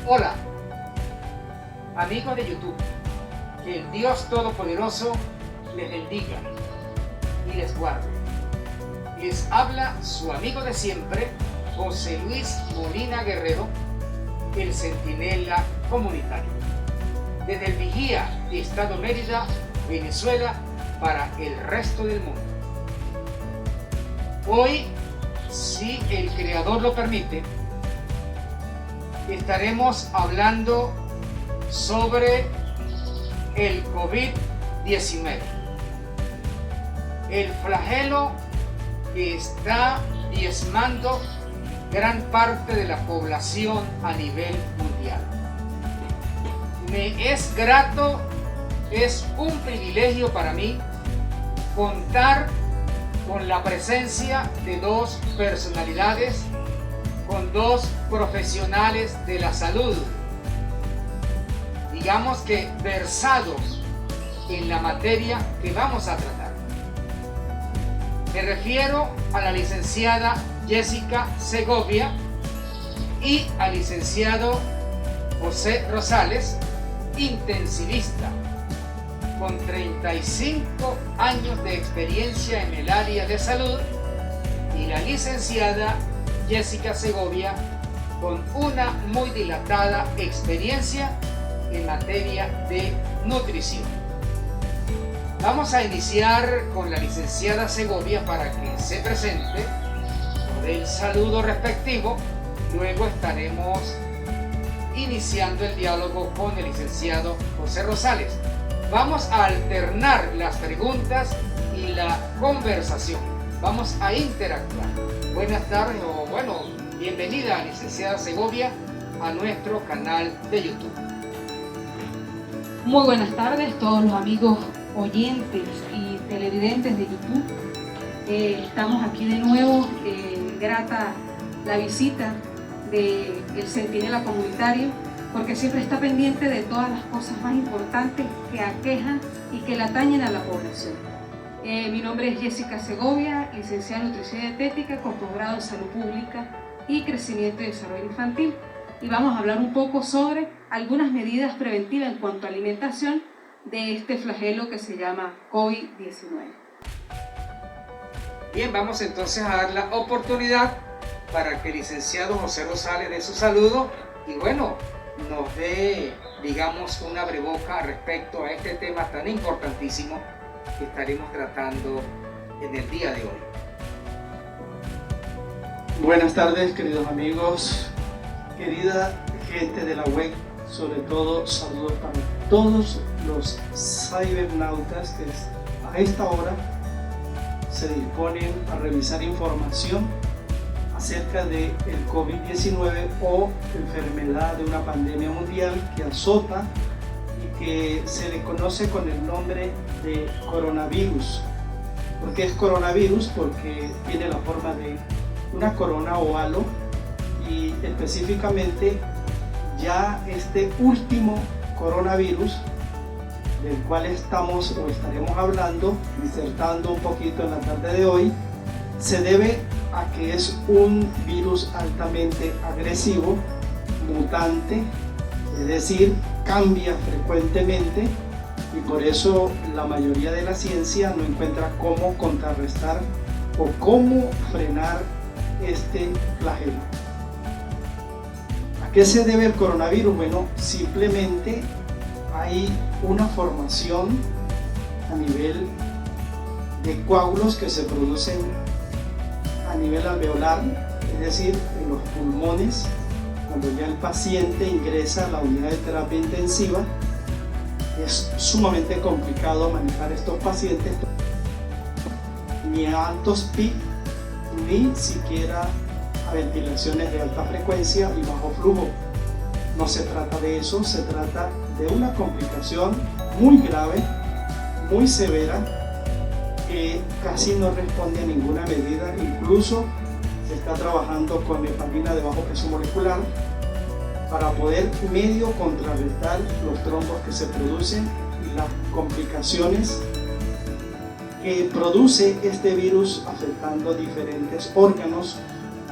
Hola, amigos de YouTube, que el Dios Todopoderoso les bendiga y les guarde. Les habla su amigo de siempre, José Luis Molina Guerrero, el Centinela Comunitario, desde el Vigía, Estado Mérida, Venezuela, para el resto del mundo. Hoy, si el Creador lo permite, estaremos hablando sobre el COVID-19, el flagelo que está diezmando gran parte de la población a nivel mundial. Me es grato, es un privilegio para mí contar con la presencia de dos personalidades, con dos profesionales de la salud, digamos que versados en la materia que vamos a tratar. Me refiero a la licenciada Jessica Segovia y al licenciado José Rosales, intensivista, con 35 años de experiencia en el área de salud, y la licenciada Jessica Segovia, con una muy dilatada experiencia en materia de nutrición. Vamos a iniciar con la licenciada Segovia para que se presente, con el saludo respectivo. Luego estaremos iniciando el diálogo con el licenciado José Rosales. Vamos a alternar las preguntas y la conversación. Vamos a interactuar. Buenas tardes o bienvenida, licenciada Segovia, a nuestro canal de YouTube. Muy buenas tardes a todos los amigos oyentes y televidentes de YouTube. Estamos aquí de nuevo, grata la visita del Centinela Comunitario, porque siempre está pendiente de todas las cosas más importantes que aquejan y que le atañen a la población. Mi nombre es Jessica Segovia, licenciada en Nutrición y Dietética con posgrado en Salud Pública y Crecimiento y Desarrollo Infantil. Y vamos a hablar un poco sobre algunas medidas preventivas en cuanto a alimentación de este flagelo que se llama COVID-19. Bien, vamos entonces a dar la oportunidad para que el licenciado José Rosales dé su saludo y nos dé, digamos, una breboca respecto a este tema tan importantísimo que estaremos tratando en el día de hoy. Buenas tardes, queridos amigos, querida gente de la web, sobre todo saludos para todos los cibernautas que a esta hora se disponen a revisar información acerca del COVID-19 o enfermedad de una pandemia mundial que azota y que se le conoce con el nombre de coronavirus. ¿Por qué es coronavirus? Porque tiene la forma de una corona o halo, y específicamente ya este último coronavirus del cual estamos o estaremos hablando, disertando un poquito en la tarde de hoy, se debe a que es un virus altamente agresivo, mutante, es decir, cambia frecuentemente, y por eso la mayoría de la ciencia no encuentra cómo contrarrestar o cómo frenar este flagelo. ¿A qué se debe el coronavirus? Bueno, simplemente hay una formación a nivel de coágulos que se producen a nivel alveolar, es decir, en los pulmones. Cuando ya el paciente ingresa a la unidad de terapia intensiva, es sumamente complicado manejar estos pacientes, ni a altos PIC, ni siquiera a ventilaciones de alta frecuencia y bajo flujo. No se trata de eso, se trata de una complicación muy grave, muy severa, que casi no responde a ninguna medida. Incluso se está trabajando con heparina de bajo peso molecular para poder medio contrarrestar los trombos que se producen y las complicaciones que produce este virus afectando diferentes órganos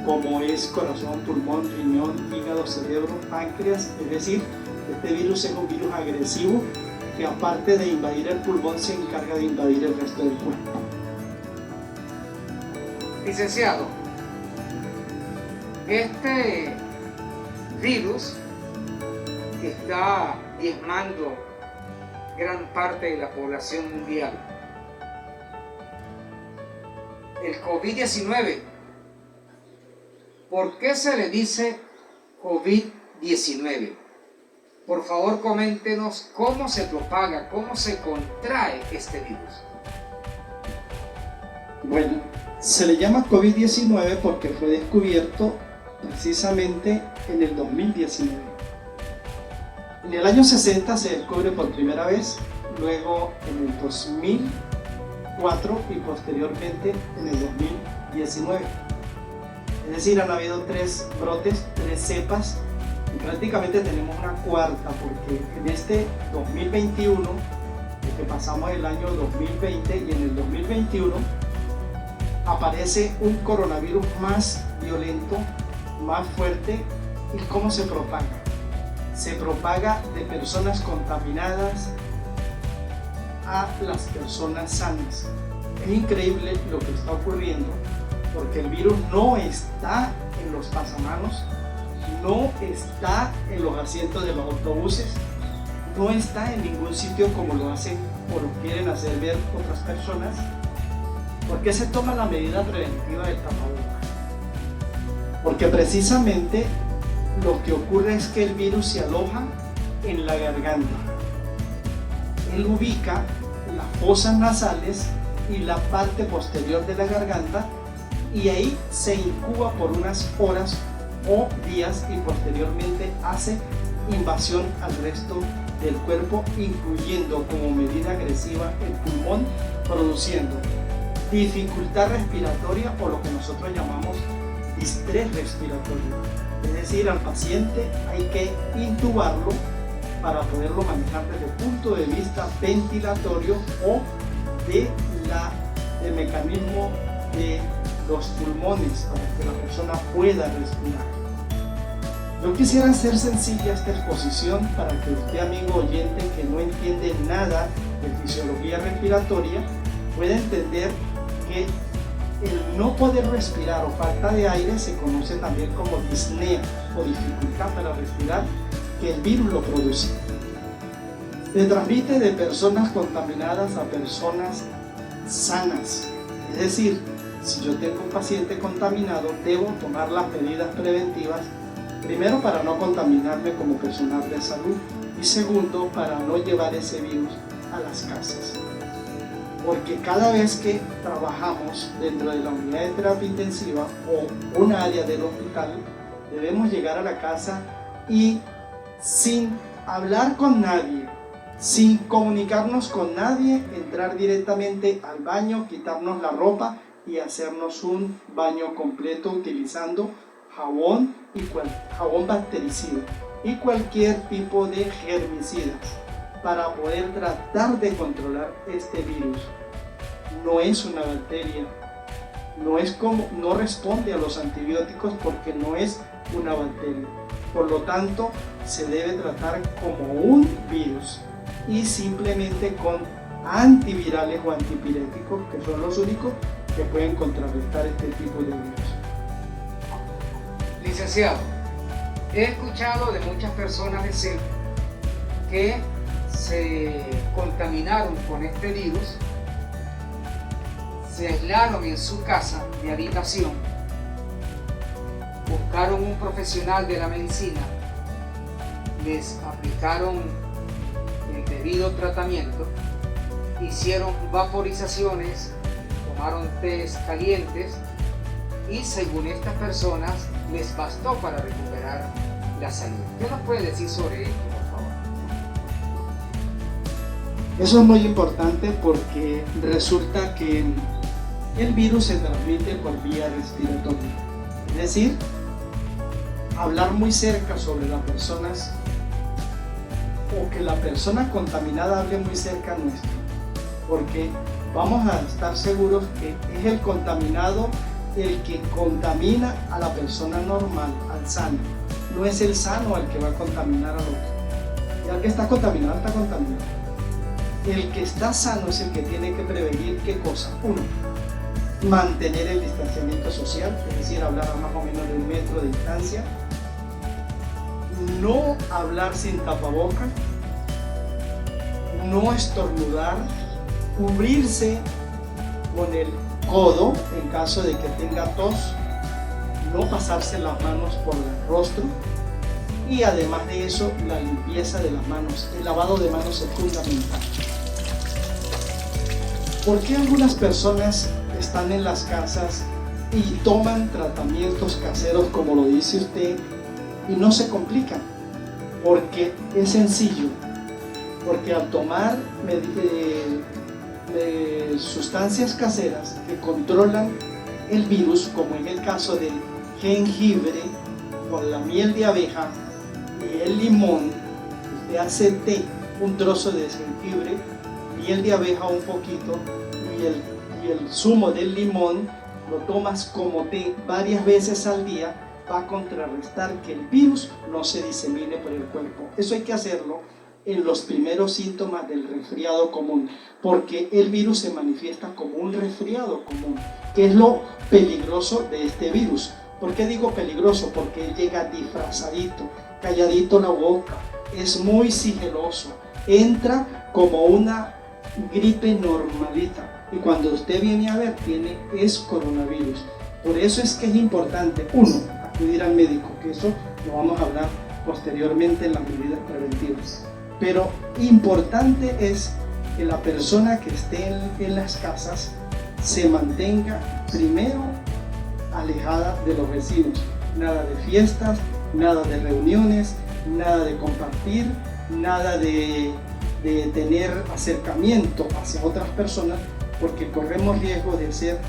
como es corazón, pulmón, riñón, hígado, cerebro, páncreas. Es decir, este virus es un virus agresivo que aparte de invadir el pulmón se encarga de invadir el resto del cuerpo. Licenciado, este virus está diezmando gran parte de la población mundial. El COVID-19, ¿por qué se le dice COVID-19? Por favor, coméntenos cómo se propaga, cómo se contrae este virus. Bueno, se le llama COVID-19 porque fue descubierto precisamente en el 2019. En el año 60 se descubre por primera vez, luego en el 2004 y posteriormente en el 2019. Es decir, han habido 3 brotes, 3 cepas, y prácticamente tenemos una cuarta, porque en este 2021, que pasamos el año 2020, y en el 2021 aparece un coronavirus más violento, más fuerte. ¿Y cómo se propaga? Se propaga de personas contaminadas a las personas sanas. Es increíble lo que está ocurriendo, porque el virus no está en los pasamanos, no está en los asientos de los autobuses, no está en ningún sitio como lo hacen o lo quieren hacer ver otras personas. ¿Por qué se toma la medida preventiva del tapabocas? Porque precisamente lo que ocurre es que el virus se aloja en la garganta. Él ubica las fosas nasales y la parte posterior de la garganta, y ahí se incuba por unas horas o días y posteriormente hace invasión al resto del cuerpo, incluyendo como medida agresiva el pulmón, produciendo dificultad respiratoria o lo que nosotros llamamos distrés respiratorio. Es decir, al paciente hay que intubarlo para poderlo manejar desde el punto de vista ventilatorio o del mecanismo de los pulmones, para que la persona pueda respirar. Yo quisiera hacer sencilla esta exposición para que usted, amigo oyente, que no entiende nada de fisiología respiratoria, pueda entender que el no poder respirar o falta de aire se conoce también como disnea o dificultad para respirar, que el virus lo produce. Se transmite de personas contaminadas a personas sanas. Es decir, si yo tengo un paciente contaminado, debo tomar las medidas preventivas, primero para no contaminarme como personal de salud y segundo para no llevar ese virus a las casas. Porque cada vez que trabajamos dentro de la unidad de terapia intensiva o un área del hospital, debemos llegar a la casa y sin hablar con nadie, sin comunicarnos con nadie, entrar directamente al baño, quitarnos la ropa y hacernos un baño completo utilizando jabón jabón bactericida y cualquier tipo de germicidas para poder tratar de controlar este virus. No es una bacteria, no responde a los antibióticos porque no es una bacteria. Por lo tanto, se debe tratar como un virus y simplemente con antivirales o antipiréticos, que son los únicos que pueden contrarrestar este tipo de virus. Licenciado, he escuchado de muchas personas decir que se contaminaron con este virus, se aislaron en su casa de habitación, buscaron un profesional de la medicina, les aplicaron el debido tratamiento, hicieron vaporizaciones, tomaron tés calientes y según estas personas les bastó para recuperar la salud. ¿Qué nos puede decir sobre esto, por favor? Eso es muy importante porque resulta que el virus se transmite por vía respiratoria. Es decir, hablar muy cerca sobre las personas o que la persona contaminada hable muy cerca nuestro, porque vamos a estar seguros que es el contaminado el que contamina a la persona normal, al sano. No es el sano el que va a contaminar al otro. Ya el que está contaminado, está contaminado. El que está sano es el que tiene que prevenir ¿qué cosa? Uno, mantener el distanciamiento social, es decir, hablar a más o menos de 1 metro de distancia. No hablar sin tapabocas, no estornudar, cubrirse con el codo en caso de que tenga tos, no pasarse las manos por el rostro y además de eso la limpieza de las manos, el lavado de manos es fundamental. ¿Por qué algunas personas están en las casas y toman tratamientos caseros como lo dice usted y no se complican? Porque es sencillo, porque al tomar sustancias caseras que controlan el virus, como en el caso del jengibre con la miel de abeja y el limón, usted hace té, un trozo de jengibre, miel de abeja un poquito y el zumo del limón, lo tomas como té varias veces al día, va a contrarrestar que el virus no se disemine por el cuerpo. Eso hay que hacerlo en los primeros síntomas del resfriado común, porque el virus se manifiesta como un resfriado común, que es lo peligroso de este virus. ¿Por qué digo peligroso? Porque llega disfrazadito, calladito la boca, es muy sigiloso, entra como una gripe normalita y cuando usted viene a ver es coronavirus. Por eso es que es importante, uno, acudir al médico, que eso lo vamos a hablar posteriormente en las medidas preventivas. Pero importante es que la persona que esté en las casas se mantenga primero alejada de los vecinos. Nada de fiestas, nada de reuniones, nada de compartir, nada de tener acercamiento hacia otras personas, porque corremos riesgo de ser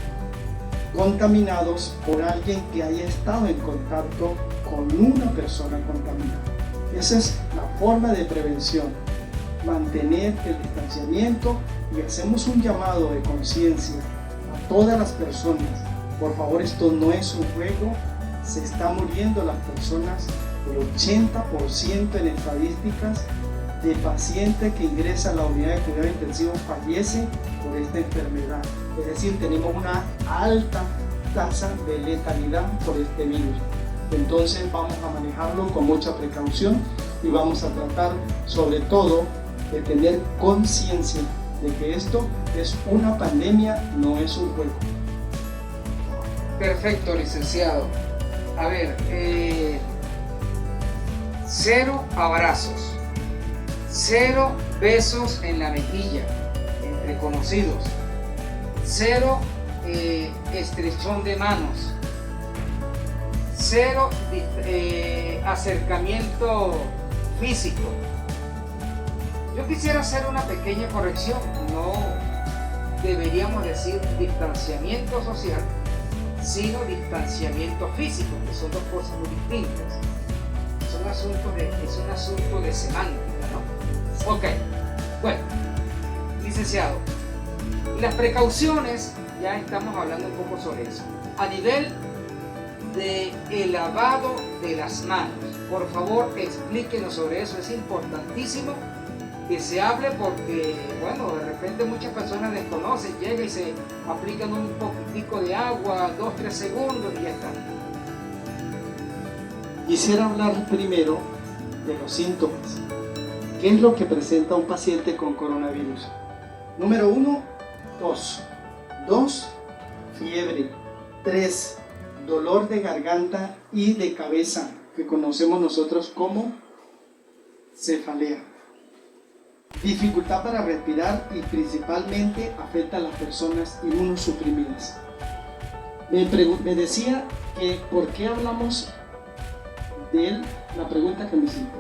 contaminados por alguien que haya estado en contacto con una persona contaminada. Esa es la forma de prevención, mantener el distanciamiento, y hacemos un llamado de conciencia a todas las personas. Por favor, esto no es un juego, se están muriendo las personas, el 80% en estadísticas de pacientes que ingresan a la unidad de cuidado intensivo fallece por esta enfermedad. Es decir, tenemos una alta tasa de letalidad por este virus. Entonces vamos a manejarlo con mucha precaución y vamos a tratar sobre todo de tener conciencia de que esto es una pandemia, no es un juego. Perfecto, licenciado. A ver, 0 abrazos, 0 besos en la mejilla entre conocidos, 0 estrechón de manos, 0 acercamiento físico. Yo quisiera hacer una pequeña corrección. No deberíamos decir distanciamiento social, sino distanciamiento físico, que son dos cosas muy distintas. Es un asunto de semántica, ¿no? Ok, bueno, licenciado, las precauciones, ya estamos hablando un poco sobre eso. A nivel del lavado de las manos, por favor explíquenos sobre eso, es importantísimo que se hable porque, bueno, de repente muchas personas desconocen, llegan y se aplican un poquitico de agua, 2-3 segundos y ya está. Quisiera hablar primero de los síntomas. ¿Qué es lo que presenta un paciente con coronavirus? Número 1, tos. 2, fiebre. 3, dolor de garganta y de cabeza, que conocemos nosotros como cefalea. Dificultad para respirar y principalmente afecta a las personas inmunosuprimidas. Me decía que ¿por qué hablamos de la pregunta que me hiciste?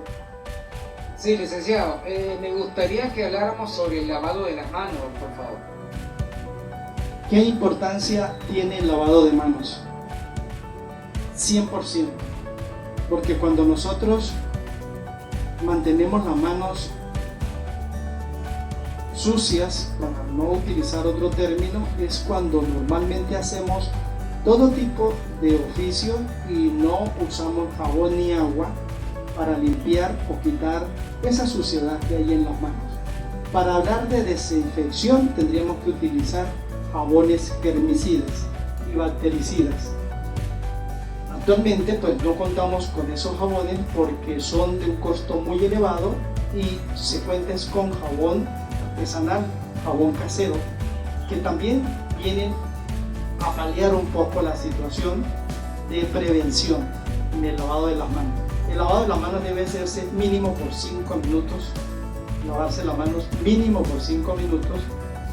Sí, licenciado, me gustaría que habláramos sobre el lavado de las manos, por favor. ¿Qué importancia tiene el lavado de manos? 100%, porque cuando nosotros mantenemos las manos sucias, para no utilizar otro término, es cuando normalmente hacemos todo tipo de oficio y no usamos jabón ni agua para limpiar o quitar esa suciedad que hay en las manos. Para hablar de desinfección tendríamos que utilizar jabones germicidas y bactericidas. Actualmente pues no contamos con esos jabones porque son de un costo muy elevado y se cuenta con jabón artesanal, jabón casero, que también vienen a paliar un poco la situación de prevención en el lavado de las manos. El lavado de las manos debe hacerse mínimo por 5 minutos, lavarse las manos mínimo por 5 minutos,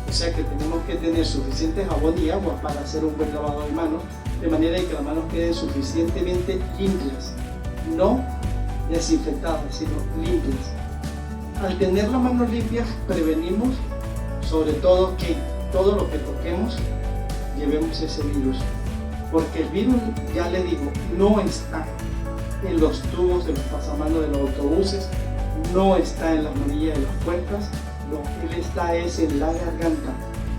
o sea que tenemos que tener suficiente jabón y agua para hacer un buen lavado de manos, de manera que las manos queden suficientemente limpias, no desinfectadas, sino limpias. Al tener las manos limpias prevenimos sobre todo que todo lo que toquemos llevemos ese virus, porque el virus, ya le digo, no está en los tubos de los pasamanos de los autobuses, no está en las manillas de las puertas, no, él está es en la garganta,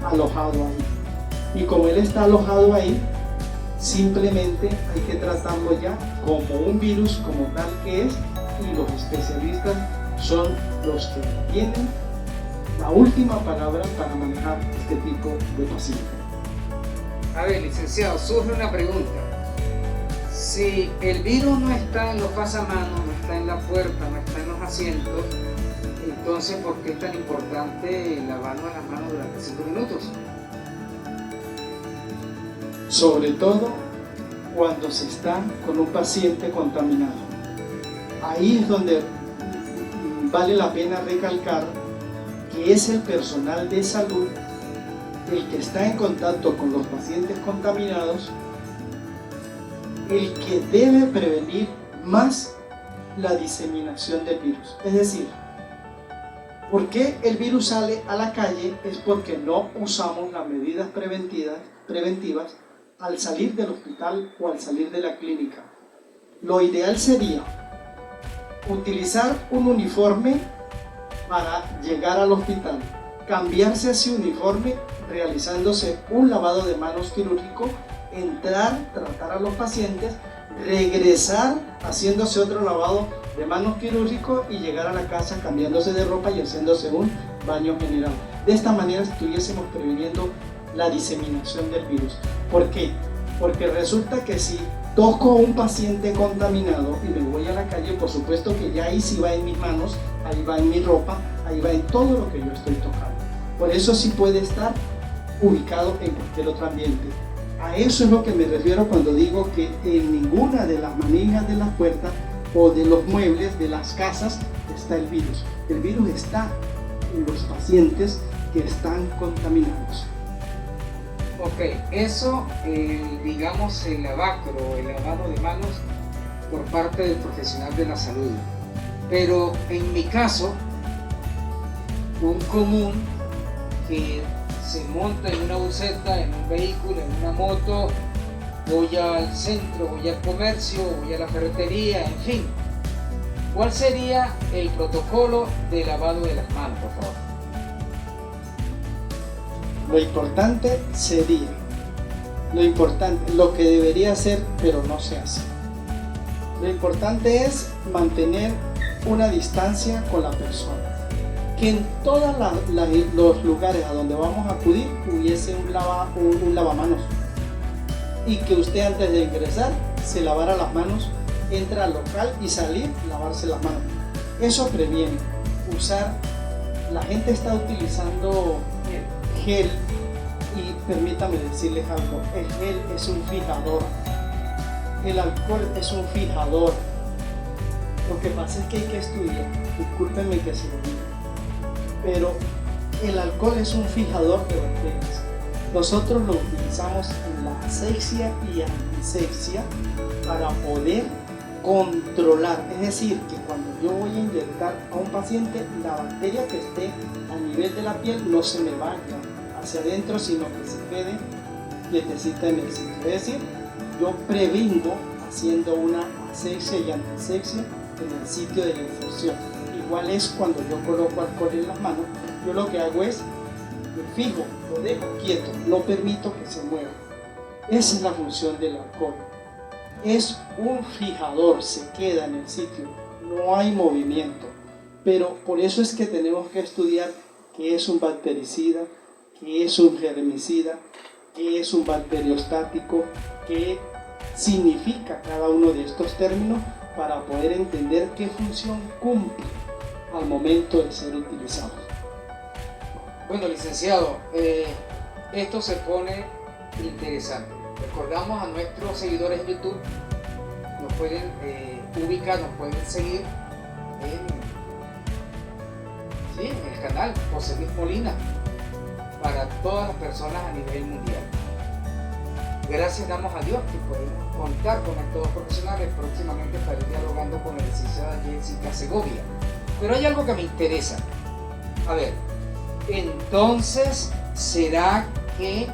alojado ahí. Y como él está alojado ahí, simplemente hay que tratarlo ya como un virus como tal que es, y los especialistas son los que tienen la última palabra para manejar este tipo de paciente. A ver, licenciado, surge una pregunta. Si el virus no está en los pasamanos, no está en la puerta, no está en los asientos, entonces ¿por qué es tan importante lavarnos las manos durante 5 minutos? Sobre todo cuando se está con un paciente contaminado. Ahí es donde vale la pena recalcar que es el personal de salud el que está en contacto con los pacientes contaminados, el que debe prevenir más la diseminación del virus. Es decir, ¿por qué el virus sale a la calle? Es porque no usamos las medidas preventivas al salir del hospital o al salir de la clínica. Lo ideal sería utilizar un uniforme para llegar al hospital, cambiarse ese uniforme realizándose un lavado de manos quirúrgico, entrar, tratar a los pacientes, regresar haciéndose otro lavado de manos quirúrgico y llegar a la casa cambiándose de ropa y haciéndose un baño general. De esta manera estuviésemos previniendo la diseminación del virus. ¿Por qué? Porque resulta que si toco a un paciente contaminado y me voy a la calle, por supuesto que ya ahí sí va en mis manos, ahí va en mi ropa, ahí va en todo lo que yo estoy tocando. Por eso sí puede estar ubicado en cualquier otro ambiente. A eso es lo que me refiero cuando digo que en ninguna de las manijas de la puerta o de los muebles de las casas está el virus. El virus está en los pacientes que están contaminados. Ok, eso, digamos, el lavacro, el lavado de manos por parte del profesional de la salud. Pero en mi caso, un común que se monta en una buseta, en un vehículo, en una moto, voy al centro, voy al comercio, voy a la ferretería, en fin. ¿Cuál sería el protocolo de lavado de las manos, por favor? Lo importante sería, lo que debería hacer, pero no se hace. Lo importante es mantener una distancia con la persona. Que en todos los lugares a donde vamos a acudir hubiese un lavamanos. Y que usted antes de ingresar se lavara las manos, entra al local y salir, lavarse las manos. Eso previene. La gente está utilizando gel y permítame decirles algo, el gel es un fijador, el alcohol es un fijador. Lo que pasa es que hay que estudiar, discúlpenme que se lo diga, pero el alcohol es un fijador de bacterias. Nosotros lo utilizamos en la asepsia y antisepsia para poder controlar, es decir, que cuando yo voy a inyectar a un paciente, la bacteria que esté a nivel de la piel no se me vaya hacia adentro, sino que se quede quietecita en el sitio. Es decir, yo prevengo haciendo una asepsia y antisepsia en el sitio de la infección. Igual es cuando yo coloco alcohol en las manos, yo lo que hago es lo fijo, lo dejo quieto, no permito que se mueva. Esa es la función del alcohol. Es un fijador, se queda en el sitio, no hay movimiento. Pero por eso es que tenemos que estudiar qué es un bactericida, qué es un germicida, qué es un bacteriostático, qué significa cada uno de estos términos para poder entender qué función cumple al momento de ser utilizado. Bueno, licenciado, esto se pone interesante. Recordamos a nuestros seguidores en YouTube, nos pueden ubicar, nos pueden seguir en el canal José Luis Molina para todas las personas a nivel mundial. Gracias damos a Dios que podemos contar con estos dos profesionales próximamente para ir dialogando con la licenciada Jessica Segovia. Pero hay algo que me interesa. A ver, entonces, ¿será que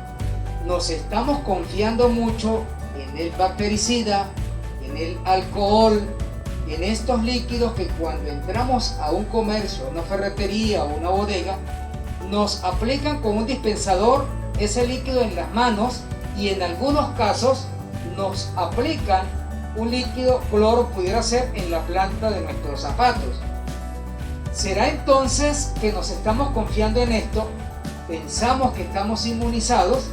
nos estamos confiando mucho en el bactericida, en el alcohol, en estos líquidos que cuando entramos a un comercio, una ferretería o una bodega, nos aplican con un dispensador ese líquido en las manos y en algunos casos nos aplican un líquido cloro, pudiera ser en la planta de nuestros zapatos? ¿Será entonces que nos estamos confiando en esto, pensamos que estamos inmunizados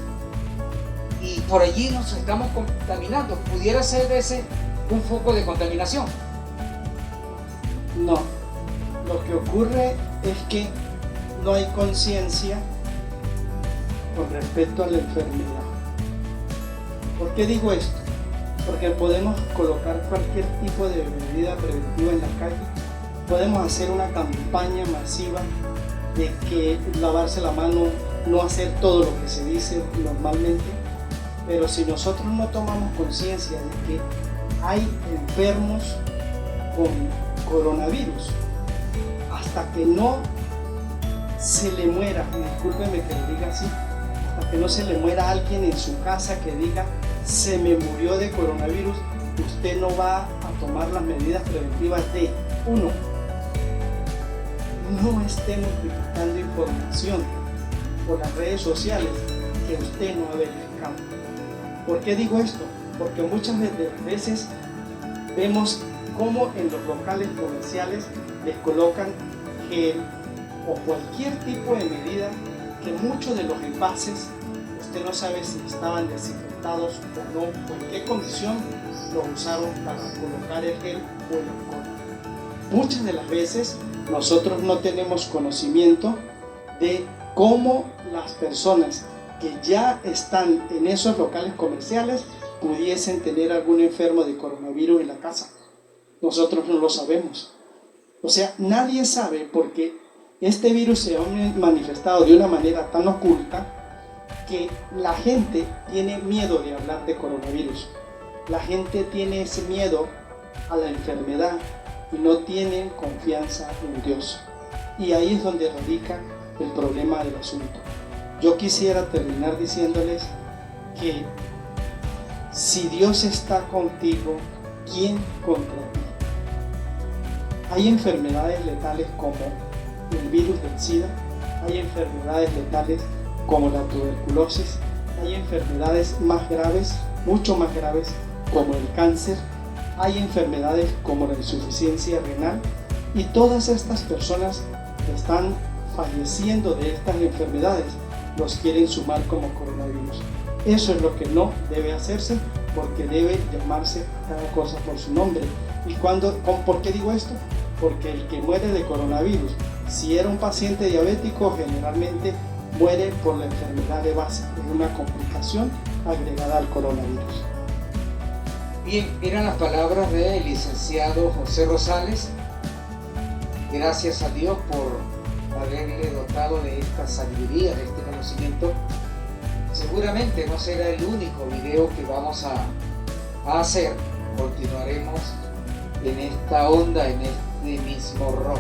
y por allí nos estamos contaminando? ¿Pudiera ser ese un foco de contaminación? No, lo que ocurre es que no hay conciencia con respecto a la enfermedad. ¿Por qué digo esto? Porque podemos colocar cualquier tipo de medida preventiva en la calle, podemos hacer una campaña masiva de que lavarse la mano, no hacer todo lo que se dice normalmente, pero si nosotros no tomamos conciencia de que hay enfermos con coronavirus, hasta que no se le muera, discúlpeme que lo diga así, hasta que no se le muera alguien en su casa que diga se me murió de coronavirus, usted no va a tomar las medidas preventivas de 1. No esté multiplicando información por las redes sociales que usted no ha verificado. ¿Por qué digo esto? Porque muchas veces vemos cómo en los locales comerciales les colocan gel o cualquier tipo de medida que muchos de los envases usted no sabe si estaban desinfectados o no, o en qué condición lo usaron para colocar el gel o el alcohol. Muchas de las veces nosotros no tenemos conocimiento de cómo las personas que ya están en esos locales comerciales pudiesen tener algún enfermo de coronavirus en la casa. Nosotros no lo sabemos. O sea, nadie sabe, porque este virus se ha manifestado de una manera tan oculta que la gente tiene miedo de hablar de coronavirus. La gente tiene ese miedo a la enfermedad y no tienen confianza en Dios. Y ahí es donde radica el problema del asunto. Yo quisiera terminar diciéndoles que si Dios está contigo, ¿quién contra ti? Hay enfermedades letales como el virus del SIDA, hay enfermedades letales como la tuberculosis, hay enfermedades más graves, mucho más graves, como el cáncer, hay enfermedades como la insuficiencia renal, y todas estas personas que están falleciendo de estas enfermedades los quieren sumar como coronavirus. Eso es lo que no debe hacerse, porque debe llamarse a cada cosa por su nombre. ¿Y por qué digo esto? Porque el que muere de coronavirus, si era un paciente diabético, generalmente muere por la enfermedad de base, es una complicación agregada al coronavirus. Bien, eran las palabras del licenciado José Rosales. Gracias a Dios por haberle dotado de esta sabiduría, de este conocimiento. Seguramente no será el único video que vamos a hacer. Continuaremos en esta onda, en este mismo rol.